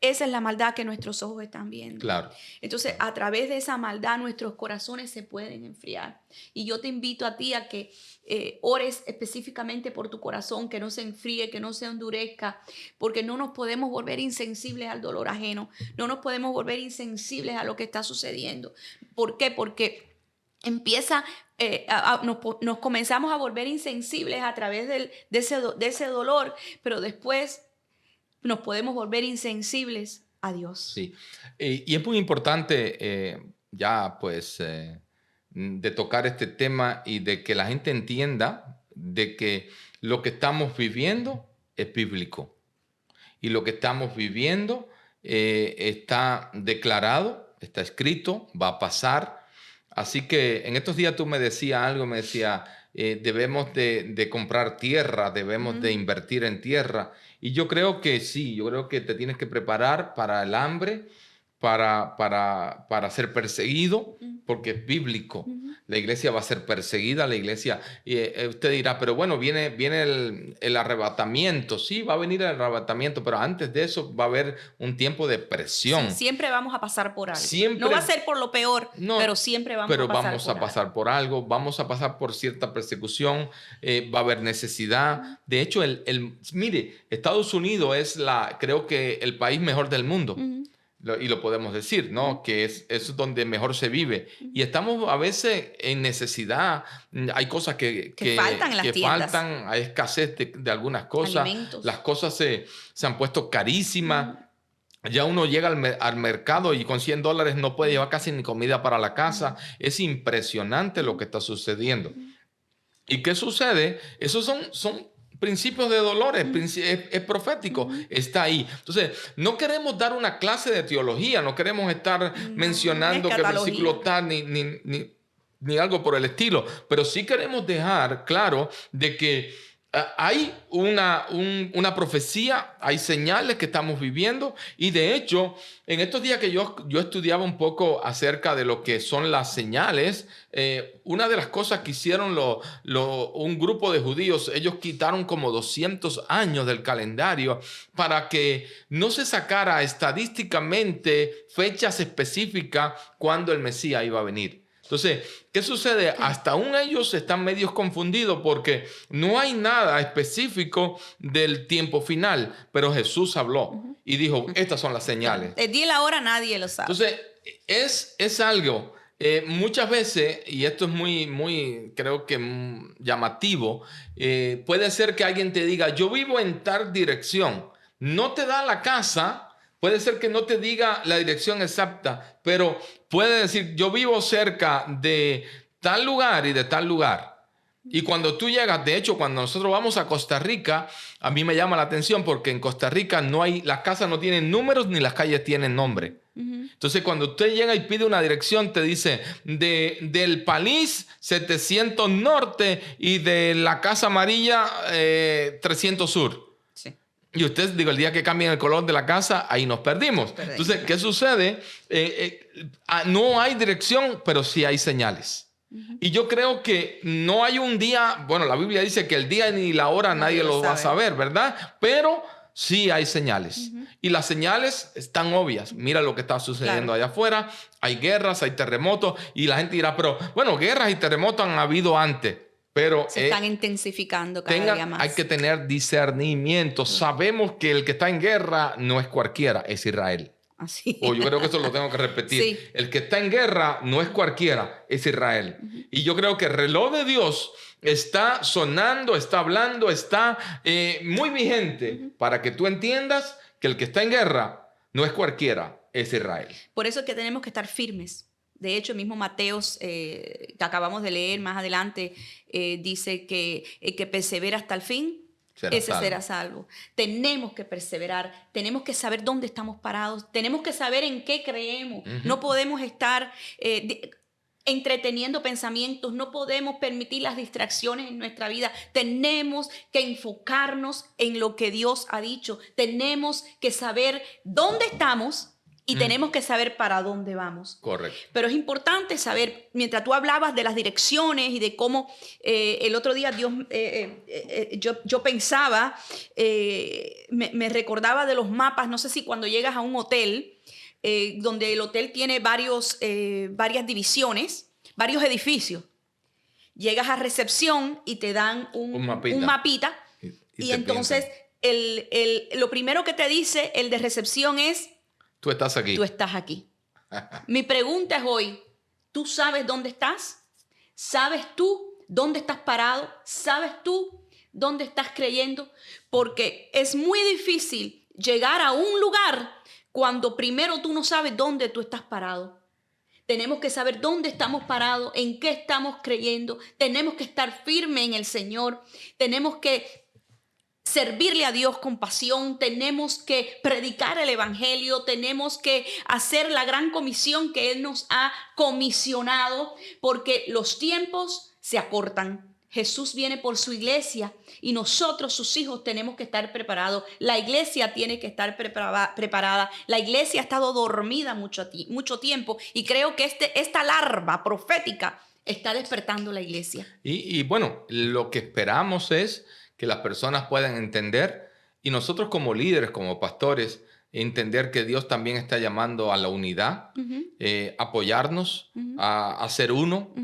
esa es la maldad que nuestros ojos están viendo. Claro. Entonces, a través de esa maldad, nuestros corazones se pueden enfriar. Y yo te invito a ti a que ores específicamente por tu corazón, que no se enfríe, que no se endurezca, porque no nos podemos volver insensibles al dolor ajeno. No nos podemos volver insensibles a lo que está sucediendo. ¿Por qué? Porque nos comenzamos a volver insensibles a través de ese dolor, pero después nos podemos volver insensibles a Dios. Sí, y es muy importante ya pues de tocar este tema y de que la gente entienda de que lo que estamos viviendo es bíblico y lo que estamos viviendo está declarado, está escrito, va a pasar. Así que en estos días tú me decías algo, me decía, debemos de comprar tierra, debemos de invertir en tierra. Y yo creo que sí, yo creo que te tienes que preparar para el hambre, para ser perseguido, porque es bíblico. La iglesia va a ser perseguida, la iglesia, usted dirá, pero bueno, viene el arrebatamiento. Sí, va a venir el arrebatamiento, pero antes de eso va a haber un tiempo de presión. Sí, siempre vamos a pasar por algo. Siempre, no va a ser por lo peor, no, pero siempre vamos a pasar por algo. Vamos a pasar por cierta persecución, va a haber necesidad. De hecho, mire, Estados Unidos es creo que el país mejor del mundo. Y lo podemos decir, ¿no? Que es donde mejor se vive. Y estamos a veces en necesidad. Hay cosas que faltan en las tiendas. Faltan, hay escasez de algunas cosas. Alimentos. Las cosas se han puesto carísimas. Ya uno llega al mercado y con $100 no puede llevar casi ni comida para la casa. Es impresionante lo que está sucediendo. ¿Y qué sucede? Esos son principios de dolores, es profético, está ahí. Entonces, no queremos dar una clase de teología, no queremos estar mencionando que el versículo tal ni algo por el estilo, pero sí queremos dejar claro de que Hay una profecía, hay señales que estamos viviendo y de hecho, en estos días que yo estudiaba un poco acerca de lo que son las señales, una de las cosas que hicieron un grupo de judíos, ellos quitaron como 200 años del calendario para que no se sacara estadísticamente fechas específicas cuando el Mesías iba a venir. Entonces, ¿qué sucede? Hasta aún ellos están medios confundidos porque no hay nada específico del tiempo final, pero Jesús habló y dijo, estas son las señales. El día y la hora nadie lo sabe. Entonces, es algo, muchas veces, y esto es muy, creo que llamativo, puede ser que alguien te diga, yo vivo en tal dirección, no te da la casa. Puede ser que no te diga la dirección exacta, pero puede decir, yo vivo cerca de tal lugar y de tal lugar. Y cuando tú llegas, de hecho, cuando nosotros vamos a Costa Rica, a mí me llama la atención porque en Costa Rica las casas no tienen números ni las calles tienen nombre. Entonces, cuando usted llega y pide una dirección, te dice del Palís 700 Norte y de la Casa Amarilla 300 Sur. Y usted, digo, el día que cambien el color de la casa, ahí nos perdimos. Entonces, ¿qué sucede? No hay dirección, pero sí hay señales. Y yo creo que no hay un día, bueno, la Biblia dice que el día ni la hora nadie lo va a saber, ¿verdad? Pero sí hay señales. Y las señales están obvias. Mira lo que está sucediendo allá afuera. Hay guerras, hay terremotos. Y la gente dirá, pero bueno, guerras y terremotos han habido antes. Pero se están intensificando cada día más. Hay que tener discernimiento. Sabemos que el que está en guerra no es cualquiera, es Israel. Así. O yo creo que eso lo tengo que repetir. Sí. El que está en guerra no es cualquiera, es Israel. Y yo creo que el reloj de Dios está sonando, está hablando, está muy vigente para que tú entiendas que el que está en guerra no es cualquiera, es Israel. Por eso es que tenemos que estar firmes. De hecho, el mismo Mateos, que acabamos de leer más adelante, dice que el que persevera hasta el fin, será salvo. Tenemos que perseverar, tenemos que saber dónde estamos parados, tenemos que saber en qué creemos. No podemos estar entreteniendo pensamientos, no podemos permitir las distracciones en nuestra vida. Tenemos que enfocarnos en lo que Dios ha dicho. Tenemos que saber dónde estamos. Y tenemos que saber para dónde vamos. Correcto. Pero es importante saber, mientras tú hablabas de las direcciones y de cómo el otro día Dios, yo pensaba, me recordaba de los mapas, no sé si cuando llegas a un hotel, donde el hotel tiene varias divisiones, varios edificios. Llegas a recepción y te dan un mapita. Y entonces lo primero que te dice el de recepción es, tú estás aquí. Tú estás aquí. Mi pregunta es hoy, ¿tú sabes dónde estás? ¿Sabes tú dónde estás parado? ¿Sabes tú dónde estás creyendo? Porque es muy difícil llegar a un lugar cuando primero tú no sabes dónde tú estás parado. Tenemos que saber dónde estamos parados, en qué estamos creyendo. Tenemos que estar firmes en el Señor. Tenemos que servirle a Dios con pasión, tenemos que predicar el evangelio, tenemos que hacer la gran comisión que Él nos ha comisionado, porque los tiempos se acortan. Jesús viene por su iglesia y nosotros, sus hijos, tenemos que estar preparados. La iglesia tiene que estar preparada. La iglesia ha estado dormida mucho tiempo y creo que esta larva profética está despertando la iglesia. Y bueno, lo que esperamos es que las personas puedan entender y nosotros como líderes, como pastores, entender que Dios también está llamando a la unidad, apoyarnos, a ser uno.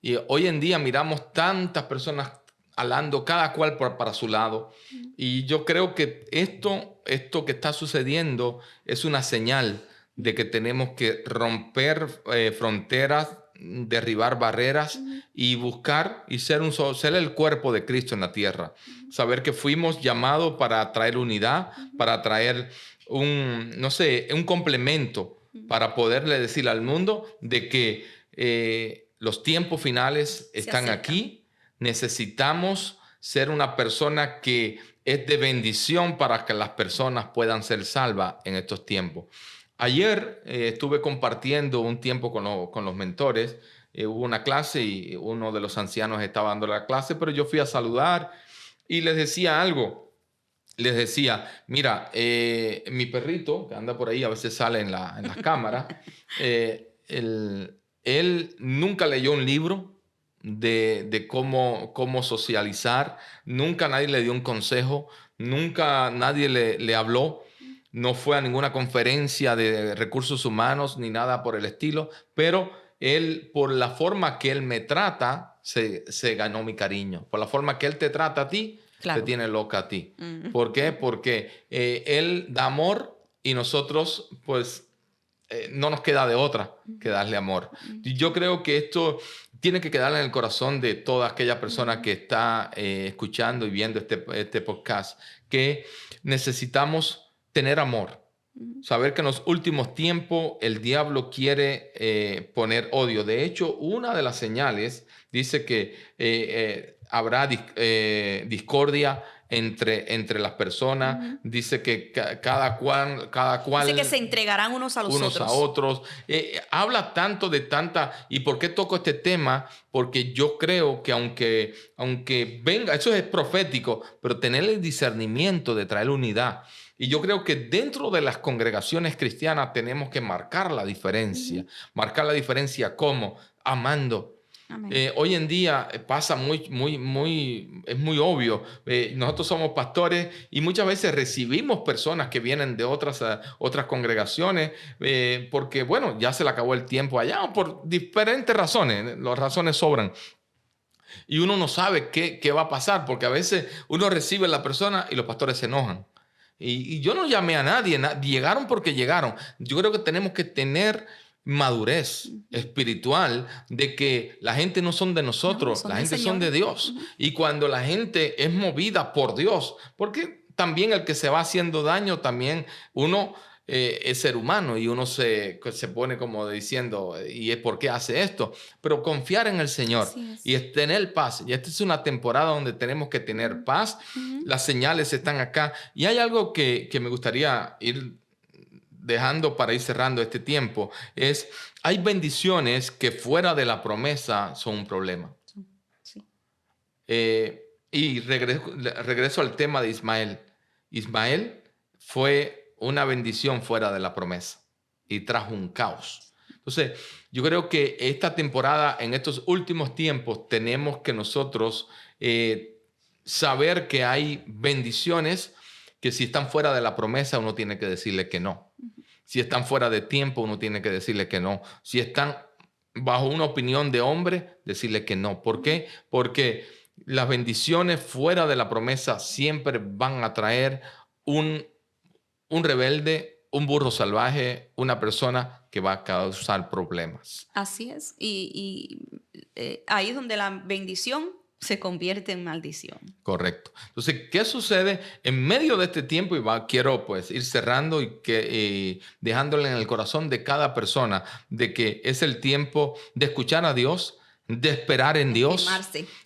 Y hoy en día miramos tantas personas hablando cada cual para su lado. Y yo creo que esto que está sucediendo es una señal de que tenemos que romper fronteras, derribar barreras y buscar y ser el cuerpo de Cristo en la tierra. Saber que fuimos llamados para traer unidad, para traer un complemento para poderle decir al mundo de que los tiempos finales están aquí. Necesitamos ser una persona que es de bendición para que las personas puedan ser salvas en estos tiempos. Ayer estuve compartiendo un tiempo con los mentores. Hubo una clase y uno de los ancianos estaba dando la clase, pero yo fui a saludar y les decía algo. Les decía, mira, mi perrito, que anda por ahí, a veces sale en las cámaras, él nunca leyó un libro de cómo socializar, nunca nadie le dio un consejo, nunca nadie le habló, no fue a ninguna conferencia de recursos humanos ni nada por el estilo, pero él, por la forma que él me trata, se ganó mi cariño. Por la forma que él te trata a ti, te Claro. tiene loca a ti. ¿Por qué? Porque él da amor y nosotros, pues, no nos queda de otra que darle amor. Y yo creo que esto tiene que quedar en el corazón de toda aquella persona que está escuchando y viendo este podcast, que necesitamos tener amor. Saber que en los últimos tiempos el diablo quiere poner odio. De hecho, una de las señales dice que habrá discordia entre las personas. Dice que cada cual Dice que se entregarán unos a los unos a otros. Habla tanto de tanta... ¿Y por qué toco este tema? Porque yo creo que aunque venga, eso es profético, pero tener el discernimiento de traer unidad. Y yo creo que dentro de las congregaciones cristianas tenemos que marcar la diferencia. Marcar la diferencia ¿cómo? Amando. Hoy en día pasa es muy obvio. Nosotros somos pastores y muchas veces recibimos personas que vienen de otras congregaciones porque, bueno, ya se le acabó el tiempo allá o por diferentes razones. Las razones sobran. Y uno no sabe qué va a pasar porque a veces uno recibe a la persona y los pastores se enojan. Y yo no llamé a nadie, llegaron porque llegaron. Yo creo que tenemos que tener madurez espiritual de que la gente no son de nosotros, la gente son de Dios. Y cuando la gente es movida por Dios, porque también el que se va haciendo daño, también uno es ser humano y uno se pone como diciendo, ¿y es por qué hace esto? Pero confiar en el Señor y es tener paz. Y esta es una temporada donde tenemos que tener paz. Las señales están acá. Y hay algo que me gustaría ir dejando para ir cerrando este tiempo, hay bendiciones que fuera de la promesa son un problema. Sí. Y regreso al tema de Ismael. Ismael fue una bendición fuera de la promesa y trajo un caos. Entonces, yo creo que esta temporada, en estos últimos tiempos, tenemos que nosotros saber que hay bendiciones que si están fuera de la promesa, uno tiene que decirle que no. Si están fuera de tiempo, uno tiene que decirle que no. Si están bajo una opinión de hombre, decirle que no. ¿Por qué? Porque las bendiciones fuera de la promesa siempre van a traer un rebelde, un burro salvaje, una persona que va a causar problemas. Así es. Y ahí es donde la bendición se convierte en maldición. Correcto. Entonces, ¿qué sucede en medio de este tiempo? Y quiero pues ir cerrando y dejándole en el corazón de cada persona de que es el tiempo de escuchar a Dios, de esperar en Dios,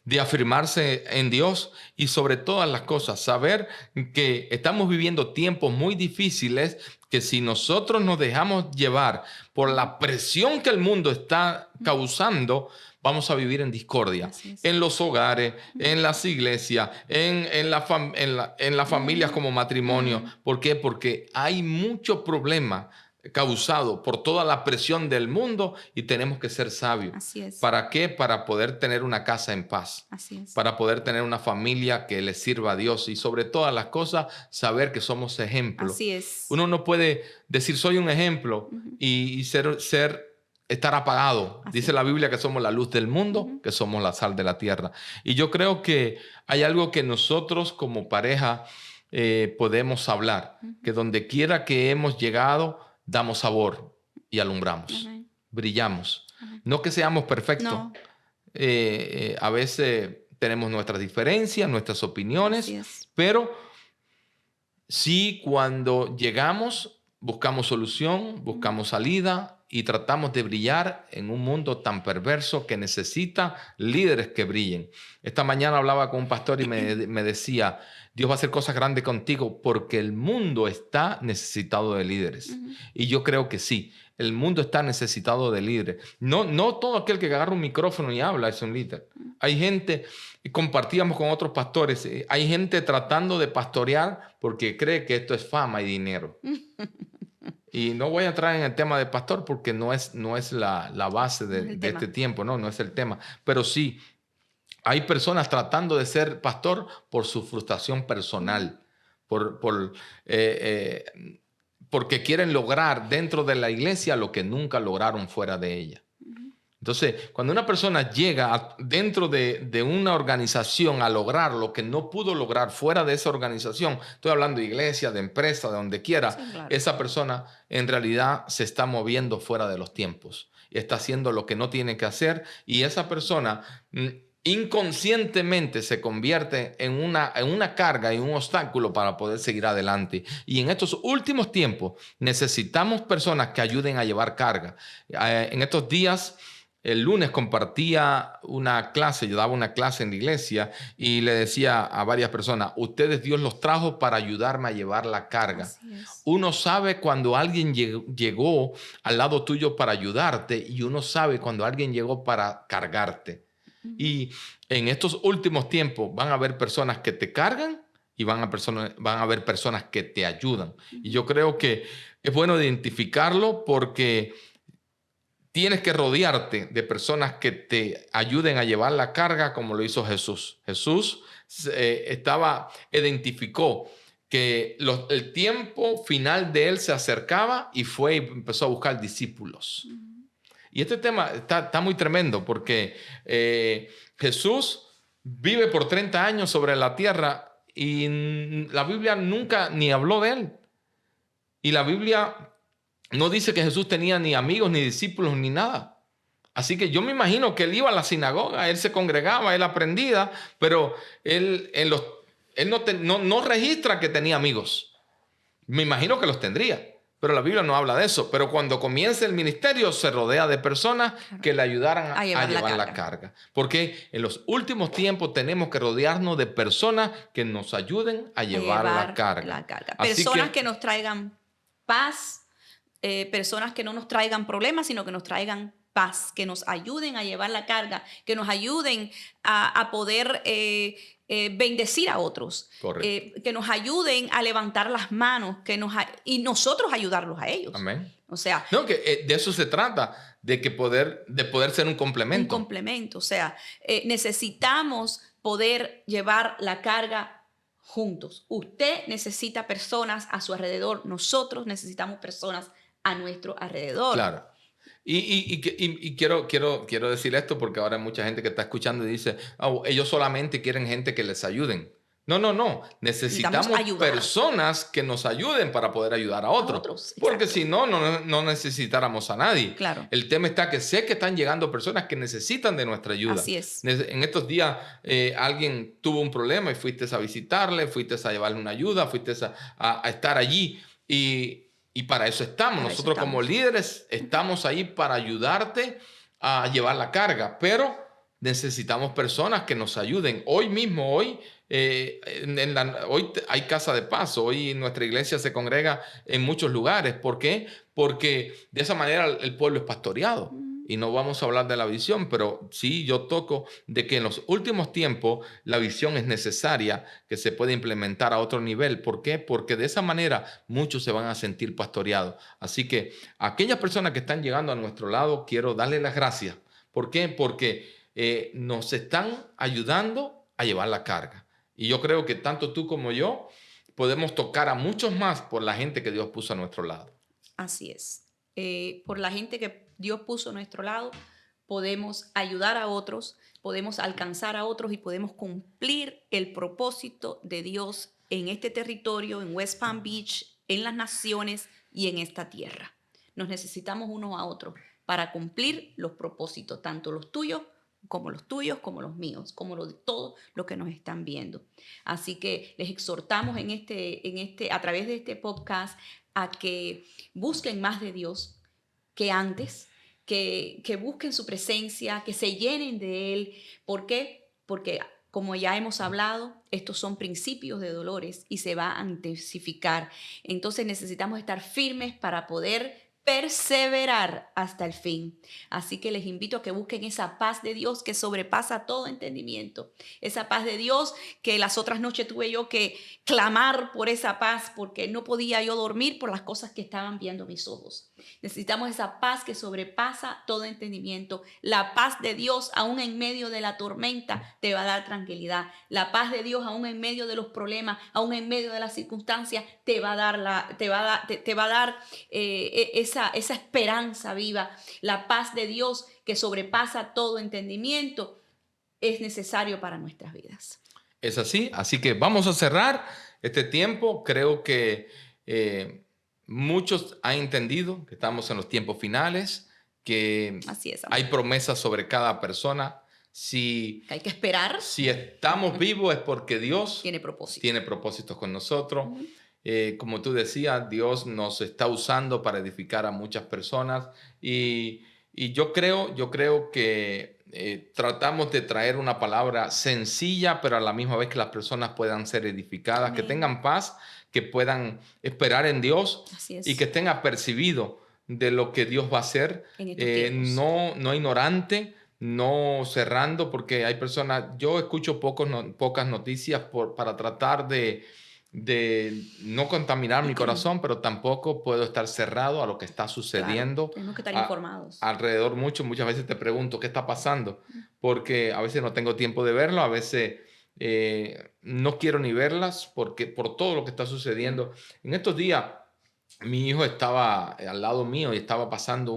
de afirmarse en Dios y sobre todas las cosas, saber que estamos viviendo tiempos muy difíciles que si nosotros nos dejamos llevar por la presión que el mundo está causando, vamos a vivir en discordia, en los hogares, en las iglesias, en las familias como matrimonio. ¿Por qué? Porque hay mucho problema causado por toda la presión del mundo y tenemos que ser sabios. Así es. ¿Para qué? Para poder tener una casa en paz. Así es. Para poder tener una familia que le sirva a Dios y sobre todas las cosas saber que somos ejemplos. Así es. Uno no puede decir soy un ejemplo y estar apagado. Así dice la Biblia que somos la luz del mundo, que somos la sal de la tierra. Y yo creo que hay algo que nosotros como pareja podemos hablar, que donde quiera que hemos llegado, damos sabor y alumbramos, brillamos. No que seamos perfectos. No. A veces tenemos nuestras diferencias, nuestras opiniones, pero sí cuando llegamos buscamos solución, buscamos salida y tratamos de brillar en un mundo tan perverso que necesita líderes que brillen. Esta mañana hablaba con un pastor y me decía, Dios va a hacer cosas grandes contigo porque el mundo está necesitado de líderes. Y yo creo que sí, el mundo está necesitado de líderes. No todo aquel que agarra un micrófono y habla es un líder. Hay gente, y compartíamos con otros pastores, hay gente tratando de pastorear porque cree que esto es fama y dinero. Y no voy a entrar en el tema de pastor porque no es la base de este tiempo, no es el tema. Pero sí, hay personas tratando de ser pastor por su frustración personal, porque quieren lograr dentro de la iglesia lo que nunca lograron fuera de ella. Entonces, cuando una persona llega dentro de una organización a lograr lo que no pudo lograr fuera de esa organización, estoy hablando de iglesia, de empresa, de donde quiera, Sí, claro. esa persona en realidad se está moviendo fuera de los tiempos y está haciendo lo que no tiene que hacer, y esa persona inconscientemente se convierte en una carga y un obstáculo para poder seguir adelante. Y en estos últimos tiempos necesitamos personas que ayuden a llevar carga. En estos días, el lunes compartía una clase, yo daba una clase en la iglesia y le decía a varias personas, ustedes Dios los trajo para ayudarme a llevar la carga. Así es. Uno sabe cuando alguien llegó al lado tuyo para ayudarte, y uno sabe cuando alguien llegó para cargarte. Y en estos últimos tiempos van a haber personas que te cargan y van a haber personas que te ayudan. Y yo creo que es bueno identificarlo porque tienes que rodearte de personas que te ayuden a llevar la carga como lo hizo Jesús. Jesús identificó que el tiempo final de él se acercaba y fue y empezó a buscar discípulos. Y este tema está muy tremendo porque Jesús vive por 30 años sobre la tierra y la Biblia nunca ni habló de él. Y la Biblia no dice que Jesús tenía ni amigos, ni discípulos, ni nada. Así que yo me imagino que él iba a la sinagoga, él se congregaba, él aprendía, pero él no registra que tenía amigos. Me imagino que los tendría, pero la Biblia no habla de eso. Pero cuando comienza el ministerio se rodea de personas que le ayudaran a llevar la carga. Porque en los últimos tiempos tenemos que rodearnos de personas que nos ayuden a llevar la carga. Personas que nos traigan paz, personas que no nos traigan problemas, sino que nos traigan paz, que nos ayuden a llevar la carga, que nos ayuden a poder bendecir a otros, que nos ayuden a levantar las manos, y nosotros ayudarlos a ellos. Amén. O sea, no, que de eso se trata, de poder ser un complemento. Un complemento. O sea, necesitamos poder llevar la carga juntos. Usted necesita personas a su alrededor, nosotros necesitamos personas a nuestro alrededor. Claro. Y quiero decir esto porque ahora hay mucha gente que está escuchando y dice, oh, ellos solamente quieren gente que les ayuden. No. Necesitamos personas que nos ayuden para poder ayudar a otros. Porque si no necesitáramos a nadie. Claro. El tema está que sé que están llegando personas que necesitan de nuestra ayuda. Así es. En estos días alguien tuvo un problema y fuiste a visitarle, fuiste a llevarle una ayuda, fuiste a estar allí. Y para eso estamos. Nosotros como líderes estamos ahí para ayudarte a llevar la carga. Pero necesitamos personas que nos ayuden. Hoy hay Casa de Paz. Hoy nuestra iglesia se congrega en muchos lugares. ¿Por qué? Porque de esa manera el pueblo es pastoreado. Y no vamos a hablar de la visión, pero sí yo toco de que en los últimos tiempos la visión es necesaria, que se puede implementar a otro nivel. ¿Por qué? Porque de esa manera muchos se van a sentir pastoreados. Así que a aquellas personas que están llegando a nuestro lado, quiero darles las gracias. ¿Por qué? Porque nos están ayudando a llevar la carga. Y yo creo que tanto tú como yo podemos tocar a muchos más por la gente que Dios puso a nuestro lado. Así es. Por la gente que Dios puso a nuestro lado, podemos ayudar a otros, podemos alcanzar a otros y podemos cumplir el propósito de Dios en este territorio, en West Palm Beach, en las naciones y en esta tierra. Nos necesitamos unos a otros para cumplir los propósitos, tanto los tuyos, como los míos, como los de todos los que nos están viendo. Así que les exhortamos a través de este podcast a que busquen más de Dios, que antes, que busquen su presencia, que se llenen de Él. ¿Por qué? Porque como ya hemos hablado, estos son principios de dolores y se va a intensificar. Entonces necesitamos estar firmes para poder perseverar hasta el fin. Así que les invito a que busquen esa paz de Dios que sobrepasa todo entendimiento. Esa paz de Dios que las otras noches tuve yo que clamar por esa paz porque no podía yo dormir por las cosas que estaban viendo mis ojos. Necesitamos esa paz que sobrepasa todo entendimiento. La paz de Dios aún en medio de la tormenta te va a dar tranquilidad. La paz de Dios aún en medio de los problemas, aún en medio de las circunstancias, te va a dar esa esperanza viva. La paz de Dios que sobrepasa todo entendimiento es necesario para nuestras vidas. Es así, así que vamos a cerrar este tiempo. Creo que muchos han entendido que estamos en los tiempos finales, que Así es, hay promesas sobre cada persona. que hay que esperar. Si estamos vivos es porque Dios Tiene propósito. tiene propósitos con nosotros. Ujú. Como tú decías, Dios nos está usando para edificar a muchas personas y yo creo que tratamos de traer una palabra sencilla, pero a la misma vez que las personas puedan ser edificadas, que Amén. tengan paz, que puedan esperar en Dios Así es. y que estén apercibidos de lo que Dios va a hacer, En estos tiempos. no ignorante, no cerrando, porque hay personas, yo escucho pocas noticias para tratar de no contaminar mi corazón, pero tampoco puedo estar cerrado a lo que está sucediendo Claro, tenemos que estar a- informados. alrededor muchas veces te pregunto qué está pasando, porque a veces no tengo tiempo de verlo, a veces no quiero ni verlas porque por todo lo que está sucediendo. En estos días mi hijo estaba al lado mío y estaba pasando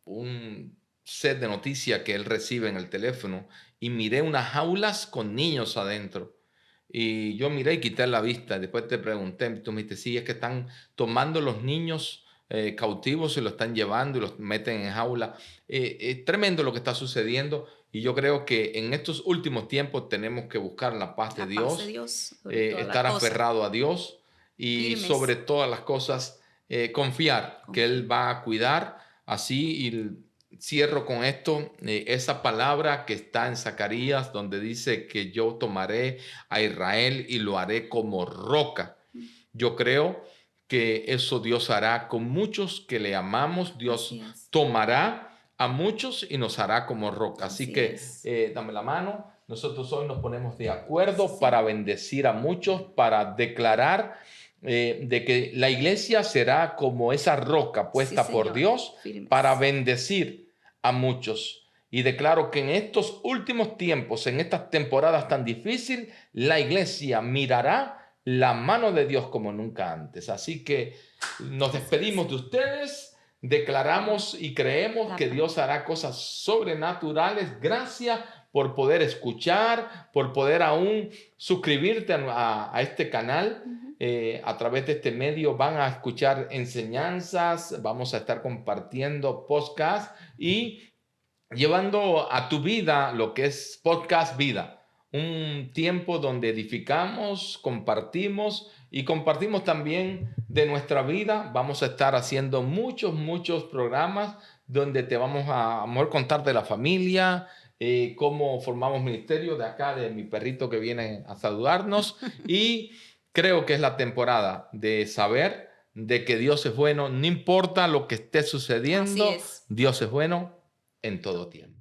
un set de noticias que él recibe en el teléfono y miré unas jaulas con niños adentro. Y yo miré y quité la vista. Después te pregunté, tú me dijiste, sí, es que están tomando los niños cautivos y los están llevando y los meten en jaula. Es tremendo lo que está sucediendo y yo creo que en estos últimos tiempos tenemos que buscar la paz de La paz de Dios, Dios sobre todas las estar cosas. aferrado a Dios y Firmes. sobre todas las cosas confiar que Él va a cuidar. Así y cierro con esto, esa palabra que está en Zacarías, donde dice que yo tomaré a Israel y lo haré como roca. Yo creo que eso Dios hará con muchos que le amamos. Dios Así es. tomará a muchos y nos hará como roca. Así Así que es. dame la mano. Nosotros hoy nos ponemos de acuerdo Sí. para bendecir a muchos, para declarar de que la iglesia será como esa roca puesta Sí, por Señor. Dios Firmes. para bendecir a muchos. Y declaro que en estos últimos tiempos, en estas temporadas tan difíciles, la iglesia mirará la mano de Dios como nunca antes. Así que nos despedimos de ustedes, declaramos y creemos que Dios hará cosas sobrenaturales. Gracias por poder escuchar, por poder aún suscribirte a este canal. A través de este medio van a escuchar enseñanzas, vamos a estar compartiendo podcasts y llevando a tu vida lo que es Podcast Vida, un tiempo donde edificamos, compartimos y compartimos también de nuestra vida. Vamos a estar haciendo muchos programas donde te vamos a mejor contar de la familia, cómo formamos ministerio de acá, de mi perrito que viene a saludarnos y creo que es la temporada de saber de que Dios es bueno, no importa lo que esté sucediendo, Así es. Dios es bueno en todo tiempo.